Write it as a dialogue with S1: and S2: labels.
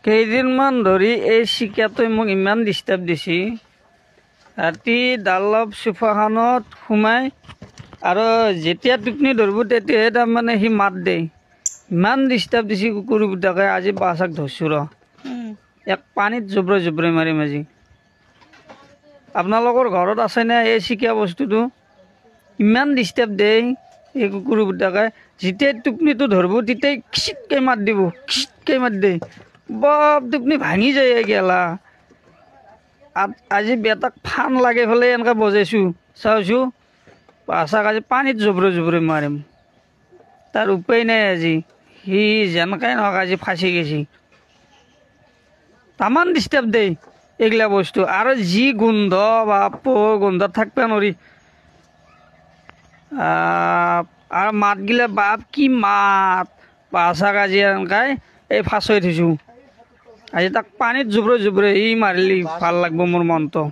S1: কেইদিনমান ধৰি এই চিকাটোৱে মোক ইমান ডিষ্টাৰ্ব দিছে। ৰাতি ডালপ চোফাখনত সোমাই আৰু যেতিয়া টোপনি ধৰিব তেতিয়াহে তাৰমানে সি মাত দিয়ে। ইমান ডিষ্টাৰ্ব দিছে কুকুৰবিলাকে। আজি বাচাক ধৰছোঁ ৰ এক পানীত জুবৰাই জুবৰাই মাৰিম আজি। আপোনালোকৰ ঘৰত আছেনে এই চিকা বস্তুটো? ইমান ডিষ্টাৰ্ব দিয়ে এই কুকুৰবিলাকে। যেতিয়াই টোপনিটো ধৰিব তেতিয়াই খিচিতকৈ মাত দিব, খিচিতকৈ মাত দিয়ে। বব টোপনি ভাঙি যায় গেলা। আজি বেটাক ফান লাগে পেলাই এনেকৈ বজাইছোঁ চাওঁছোঁ। বাচাক আজি পানীত জুবৰাই জুবৰাই মাৰিম। তাৰ উপায় নাই আজি। সি যেনেকৈ নহওক আজি ফাঁচি গৈছে। তামান ডিষ্টাৰ্ব দিয়ে এইগিলা বস্তু। আৰু যি গোন্ধ বাপ গোন্ধত থাকিব নোৱাৰি। আৰু মাতগিলা বাপ কি মাত। বাচাক আজি এনেকৈ এই ফাঁচই থৈছোঁ। আজি তাক পানীত জুবৰাই জুবৰাই সি মাৰিলি ভাল লাগব মোৰ মনটো।